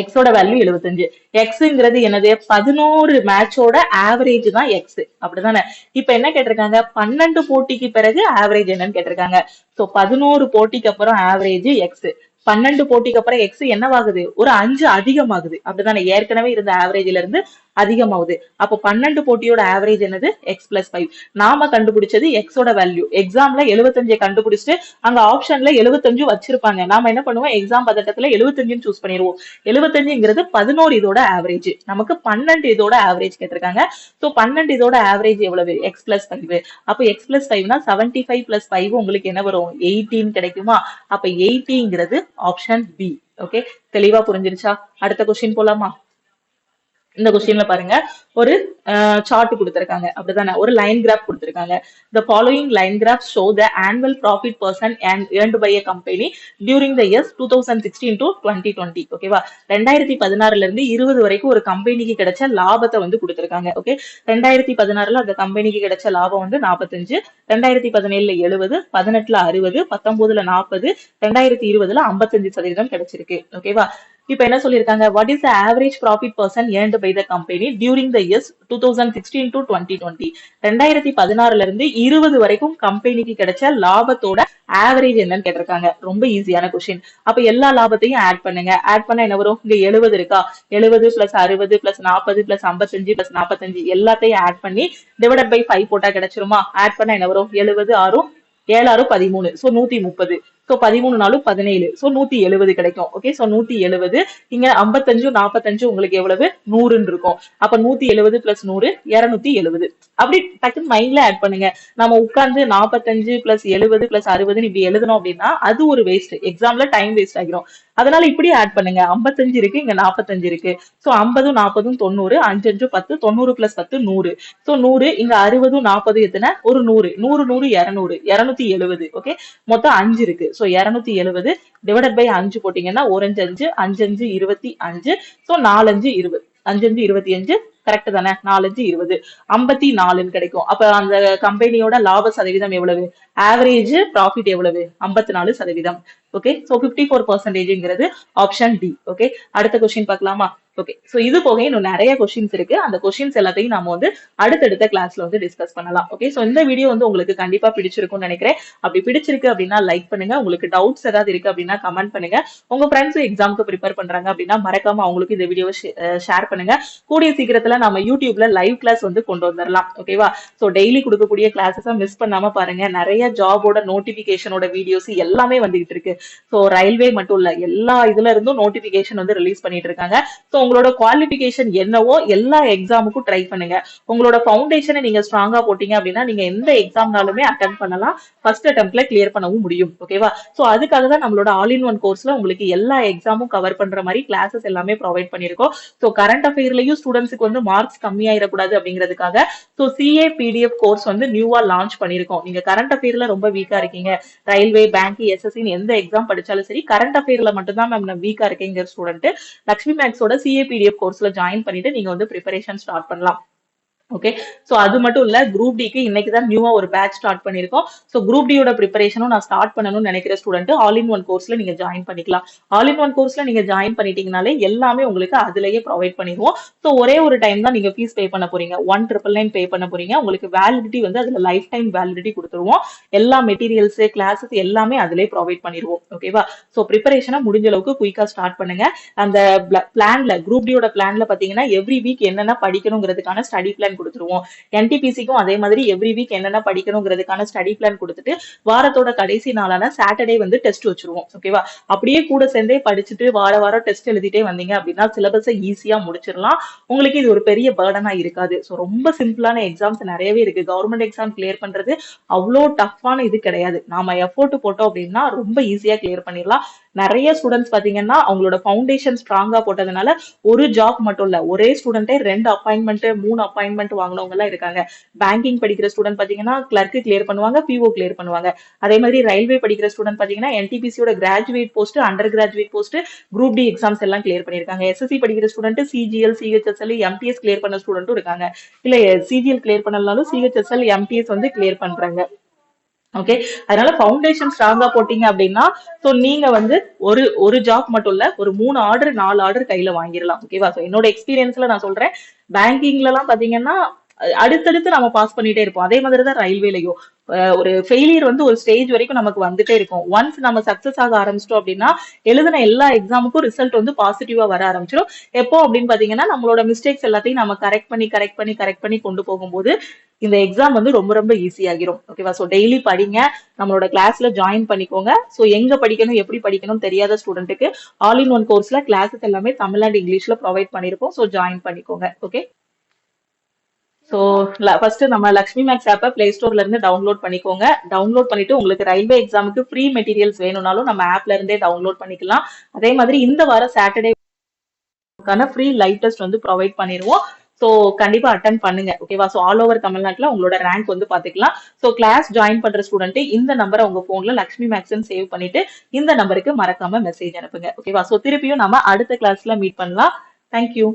x ஓட வேல்யூ 75. xங்கிறது என்னது? 11 மேட்சோட ஆவரேஜ் தான் x. அப்படிதானே? இப்ப என்ன கேட்டிருக்காங்க? 12 போட்டிக்கு பிறகு ஆவரேஜ் என்னன்னு கேட்டிருக்காங்க. சோ 11 போட்டிக்கு அப்புறம் ஆவரேஜ் x. 12 போட்டிக்கு அப்புறம் x என்னவாகுது? ஒரு 5 அதிகமாகுது. அப்படிதானே? ஏற்கனவே இருந்த ஆவரேஜ்ல இருந்து அதிகமாகுது. அப்போ 12 போட்டியோட ஆவரேஜ் என்னது? x plus 5. நாம கண்டுபிடிச்சது x ஓட வேல்யூ. எக்ஸாம்ல 75 கண்டுபிடிச்சிட்டு அங்க ஆப்ஷன்ல 75 வச்சிருப்பாங்க. நாம என்ன பண்ணுவோம்? எக்ஸாம் பதட்டத்துல 75 சூஸ் பண்ணிடுவோம். 75ங்கிறது 11 இதோட ஆவரேஜ். நமக்கு 12 இதோட ஆவரேஜ் கேட்டிருக்காங்க. சோ 12 இதோட ஆவரேஜ் எவ்வளவு? x plus 5. அப்ப x பிளஸ் 5னா 75 பிளஸ் 5 உங்களுக்கு என்ன வரும்? 18 கிடைக்குமா? அப்ப 80ங்கிறது ஆப்ஷன் பி. ஓகே, தெளிவா புரிஞ்சிருச்சா? அடுத்த கொஸ்டின் போலாமா? இந்த கொஸ்டின்ல பாருங்க, ஒரு சார்ட் கொடுத்திருக்காங்க. அப்படிதானே? ஒரு லைன் கிராஃப் கொடுத்திருக்காங்க. The following line graphs show the annual profit person and earned by a company during the years 2016 to 2020. ஓகேவா? 2016ல இருந்து 20 வரைக்கும் ஒரு கம்பெனிக்கு கிடைச்ச லாபத்தை வந்து கொடுத்திருக்காங்க. ஓகே, 2016ல அந்த கம்பெனிக்கு கிடைச்ச லாபம் வந்து 45, 2017ல 70, 18ல 60, 19ல 40, 2020ல 55% கிடைச்சிருக்கு. ஓகேவா? இப்ப என்ன சொல்லிருக்காங்க? What is the average profit person earned by the company during the years 2016 to 2020. 2016ல இருந்து 20 வரைக்கும் கம்பெனிக்கு கிடைச்ச லாபத்தோட ஆவரேஜ் என்னன்னு கேட்டிருக்காங்க. ரொம்ப ஈஸியான கொஸ்டின். அப்ப எல்லா லாபத்தையும் ஆட் பண்ணுங்க. ஆட் பண்ண என்ன வரும்? இங்க 70 இருக்கா? 70 பிளஸ் 60 பிளஸ் 40 பிளஸ் 55 பிளஸ் 45 எல்லாத்தையும் ஆட் பண்ணி டிவைடட் பை 5 போட்டா கிடைச்சிருமா? ஆட் பண்ண என்ன வரும்? 70 6 7 6 13. சோ 130. சோ 13 4 17. சோ 170 கிடைக்கும். Okay, so 170. இங்க 55 45 உங்களுக்கு எவ்வளவு? 100 இருக்கும். அப்ப 170 பிளஸ் 100 270. அப்படி டக்குன்னு மைண்ட்ல ஆட் பண்ணுங்க. நம்ம உட்கார்ந்து 45 பிளஸ் 70 பிளஸ் 60 இப்படி எழுதணும் அப்படின்னா அது ஒரு வேஸ்ட். எக்ஸாம்ல டைம் வேஸ்ட் ஆகிரும். அதனால இப்படி ஆட் பண்ணுங்க. 55 இருக்கு, இங்க 45 இருக்கு. So 50 40 90, 5 5 10, 90 plus 10 100. சோ 100, இங்க 60 40 எத்தனை? ஒரு 100, 100 100 200, 270. ஓகே, மொத்தம் 5 இருக்கு. சோ 270 டிவைடட் பை 5 போட்டீங்கன்னா 1 5 5 5 25. சோ 4 5 20, 5 5 25. கரெக்ட் தானே? 4 5 20, 54 கிடைக்கும். அப்ப அந்த கம்பெனியோட லாப சதவீதம் எவ்வளவு? ஆவரேஜ் ப்ராஃபிட் எவ்வளவு? 54%. ஓகே, சோ 54%ங்கிறது ஆப்ஷன் டி. ஓகே, அடுத்த கொஸ்டின் பார்க்கலாமா? ஓகே, சோ இது போக இன்னும் நிறைய கொஸ்டின்ஸ் இருக்கு. அந்த கொஸ்டின்ஸ் எல்லாத்தையும் நாம வந்து அடுத்தடுத்த கிளாஸ்ல வந்து டிஸ்கஸ் பண்ணலாம். ஓகே, சோ இந்த வீடியோ வந்து உங்களுக்கு கண்டிப்பா பிடிச்சிருக்கும்னு நினைக்கிறேன். அப்படி பிடிச்சிருக்கு அப்படின்னா லைக் பண்ணுங்க. உங்களுக்கு டவுட்ஸ் ஏதாவது இருக்கு அப்படின்னா கமெண்ட் பண்ணுங்க. உங்க ஃப்ரெண்ட்ஸ் எக்ஸாமுக்கு ப்ரிப்பேர் பண்றாங்க அப்படின்னா மறக்காம அவங்களுக்கு இந்த வீடியோவை ஷேர் பண்ணுங்க. கூடிய சீக்கிரத்துல நம்ம யூடியூப்ல லைவ் கிளாஸ் வந்து கொண்டு வந்துடலாம். ஓகேவா? சோ டெய்லி கொடுக்கக்கூடிய கிளாஸஸை மிஸ் பண்ணாம பாருங்க. நிறைய ஜாபோட நோட்டிபிகேஷனோட வீடியோஸ் எல்லாமே வந்துகிட்டு இருக்கு. சோ ரயில்வே மட்டும் இல்ல, எல்லா இதுல இருந்தும் நோட்டிபிகேஷன் வந்து ரிலீஸ் பண்ணிட்டு இருக்காங்க. சோ உங்களோட குவாலிஃபிகேஷன் என்னவோ எல்லா எக்ஸாமுக்கும் ட்ரை பண்ணுங்க. உங்களோட ஃபவுண்டேஷனை நீங்க ஸ்ட்ராங்கா போட்டீங்க அப்படின்னா நீங்க எந்த எக்ஸாம்னாலுமே அட்டென்ட் பண்ணலாம். ஃபர்ஸ்ட் அட்டெம்ப்ட்ல கிளியர் பண்ணவும் முடியும். ஓகேவா? சோ அதுக்காக தான் நம்மளோட ஆல் இன் ஒன் கோர்ஸ்ல உங்களுக்கு எல்லா எக்ஸாமும் கவர் பண்ற மாதிரி கிளாஸஸ் எல்லாமே ப்ரொவைட் பண்ணிருக்கோம். சோ கரண்ட் அஃபேர்லயும் ஸ்டூடெண்ட்ஸ்க்கு வந்து மார்க்ஸ் கம்மியாயிடக்கூடாது அப்படிங்கிறதுக்காக சோ சிஏ பிடிஎஃப் கோர்ஸ் வந்து நியூவா லான்ச் பண்ணிருக்கோம். நீங்க கரண்ட் அஃபேர்ல ரொம்ப வீக்கா இருக்கீங்க, ரயில்வே பேங்க் எஸ்எஸ்சி எந்த எக்ஸாம் படிச்சாலும் சரி, கரண்ட் அஃபேர்ல மட்டும் தான் மேம் நான் வீக்கா இருக்கேங்கிற ஸ்டூடெண்ட் லக்ஷ்மி மேக்ஸோட சிஏ பிடிஎஃப் கோர்ஸ்ல ஜாயின் பண்ணிட்டு நீங்க வந்து ப்ரிப்பரேஷன் ஸ்டார்ட் பண்ணலாம். ஓகே, சோ அது மட்டும் இல்ல, குரூப் டிக்கு இன்னைக்கு தான் நியூவா ஒரு பேட்ச் ஸ்டார்ட் பண்ணிருக்கோம். சோ குரூப் டியோட ப்ரிப்பரேஷனும் நான் ஸ்டார்ட் பண்ணணும்னு நினைக்கிற ஸ்டூடெண்ட் ஆல் இன் ஒன் கோர்ஸ்ல நீங்க ஜாயின் பண்ணிக்கலாம். ஆல் இன் ஒன் கோர்ஸ்ல நீங்க ஜாயின் பண்ணிட்டீங்கனாலே எல்லாமே உங்களுக்கு அதுலயே ப்ரொவைட் பண்ணிடுவோம். சோ ஒரே ஒரு டைம் தான் நீங்க ஃபீஸ் பே பண்ண போறீங்க. 1999 பே பண்ண போறீங்க. உங்களுக்கு வேலிடிட்டி வந்து அதுல லைஃப் டைம் வேலிடிட்டி கொடுத்துருவோம். எல்லா மெட்டீரியல்ஸ் கிளாஸஸ் எல்லாமே அதுலயே ப்ரொவைட் பண்ணிடுவோம். ஓகேவா? சோ ப்ரிப்பரேஷனை முடிஞ்ச அளவுக்கு குயிக்கா ஸ்டார்ட் பண்ணுங்க. அந்த பிளான்ல, குரூப் டியோட பிளான்ல பாத்தீங்கன்னா எவ்ரி வீக் என்னென்ன படிக்கணுங்கிறதுக்கான ஸ்டடி பிளான் கொடுத்துருவோம். என்டிபிசிக்கும் அதே மாதிரி எவ்ரி வீக் என்னென்ன படிக்கணுங்கிறதுக்கான ஸ்டடி பிளான் கொடுத்துட்டு வாரத்தோட கடைசி நாளான சாட்டர்டே வந்து டெஸ்ட் வச்சிருவோம். ஓகேவா? அப்படியே கூட சேர்ந்தே படிச்சுட்டு வார வாரம் டெஸ்ட் எழுதிட்டே வந்தீங்க அப்படின்னா சிலபஸை ஈஸியா முடிச்சிடலாம். உங்களுக்கு இது ஒரு பெரிய பேர்டனா இருக்காது. ஸோ ரொம்ப சிம்பிளான எக்ஸாம்ஸ் நிறையவே இருக்கு. கவர்மெண்ட் எக்ஸாம் கிளியர் பண்றது அவ்வளோ டஃப்பான இது கிடையாது. நாம எஃபோர்ட் போட்டோம் அப்படின்னா ரொம்ப ஈஸியா கிளியர் பண்ணிடலாம். நிறைய ஸ்டூடெண்ட்ஸ் பாத்தீங்கன்னா அவங்களோட ஃபவுண்டேஷன் ஸ்ட்ராங்கா போட்டதுனால ஒரு ஜாப் மட்டும் இல்ல, ஒரே ஸ்டூடெண்டே 2 அப்பாயின்மெண்ட் 3 அப்பாயின்மெண்ட் வாங்கினவங்க எல்லாம் இருக்காங்க. பேங்கிங் படிக்கிற ஸ்டூடெண்ட் பாத்தீங்கன்னா கிளர்க் கிளியர் பண்ணுவாங்க, பிஓ கிளியர் பண்ணுவாங்க. அதே மாதிரி ரயில்வே படிக்கிற ஸ்டூடெண்ட் பாத்தீங்கன்னா என்டிபிசியோட graduate post, under graduate post, group D exams எல்லாம் கிளியர் பண்ணிருக்காங்க. எஸ்எஸ்சி படிக்கிற student CGL, CHSL, MTS clear பண்ண ஸ்டூடெண்ட்டும் இருக்காங்க. இல்ல சிஜிஎல் கிளியர் பண்ணலனாலும் சிஹெச்எஸ்எல், எம்டிஎஸ் வந்து கிளியர் பண்றாங்க. ஓகே, அதனால ஃபவுண்டேஷன் ஸ்ட்ராங்கா போட்டீங்க அப்படின்னா சோ நீங்க வந்து ஒரு ஒரு ஜாப் மட்டும் இல்ல, ஒரு 3 ஆர்டர் 4 ஆர்டர் கையில வாங்கிடலாம். ஓகேவா? சோ என்னோட எக்ஸ்பீரியன்ஸ்ல நான் சொல்றேன். பேங்கிங்ல எல்லாம் பாத்தீங்கன்னா அடுத்தடுத்து நம்ம பாஸ் பண்ணிட்டே இருப்போம். அதே மாதிரிதான் ரயில்வேலையும் ஒரு ஃபெயிலியர் வந்து ஒரு ஸ்டேஜ் வரைக்கும் நமக்கு வந்துட்டே இருக்கும். ஒன்ஸ் நம்ம சக்சஸ் ஆக ஆரம்பிச்சிட்டோம் அப்படின்னா எழுதின எல்லா எக்ஸாமுக்கும் ரிசல்ட் வந்து பாசிட்டிவா வர ஆரம்பிச்சிடும். எப்போ அப்படின்னு பாத்தீங்கன்னா நம்மளோட மிஸ்டேக்ஸ் எல்லாத்தையும் நம்ம கரெக்ட் பண்ணி கொண்டு போகும்போது இந்த எக்ஸாம் வந்து ரொம்ப ரொம்ப ஈஸி ஆகிரும். ஓகேவா? ஸோ டெய்லி படிங்க, நம்மளோட கிளாஸ்ல ஜாயின் பண்ணிக்கோங்க. ஸோ எங்க படிக்கணும் எப்படி படிக்கணும் தெரியாத ஸ்டூடெண்ட்டுக்கு ஆல் இன் ஒன் கோர்ஸ்ல கிளாஸஸ் எல்லாமே தமிழ் அண்ட் இங்கிலீஷ்ல ப்ரொவைட் பண்ணிருக்கோம். ஸோ ஜாயின் பண்ணிக்கோங்க. ஓகே, ஸோ ஃபர்ஸ்ட் நம்ம லக்ஷ்மி மேக்ஸ் ஆப்பை பிளே ஸ்டோர்ல இருந்து டவுன்லோட் பண்ணிக்கோங்க. டவுன்லோட் பண்ணிட்டு உங்களுக்கு ரயில்வே எக்ஸாமுக்கு ஃப்ரீ மெட்டீரியல்ஸ் வேணும்னாலும் நம்ம ஆப்ல இருந்தே டவுன்லோட் பண்ணிக்கலாம். அதே மாதிரி இந்த வாரம் சாட்டர்டேக்கான ஃப்ரீ லைவ் டெஸ்ட் வந்து ப்ரொவைட் பண்ணிடுவோம். ஸோ கண்டிப்பா அட்டன் பண்ணுங்க. ஓகேவா? ஸோ ஆல் ஓவர் தமிழ்நாட்டில் உங்களோட ரேங்க் வந்து பாத்துக்கலாம். ஸோ கிளாஸ் ஜாயின் பண்ற ஸ்டூடெண்ட் இந்த நம்பரை உங்க போன்ல லக்ஷ்மி மேக்ஸ்ன்னு சேவ் பண்ணிட்டு இந்த நம்பருக்கு மறக்காம மெசேஜ் அனுப்புங்க. ஓகேவா? ஸோ திருப்பியும் நம்ம அடுத்த கிளாஸ்ல மீட் பண்ணலாம். தேங்க்யூ.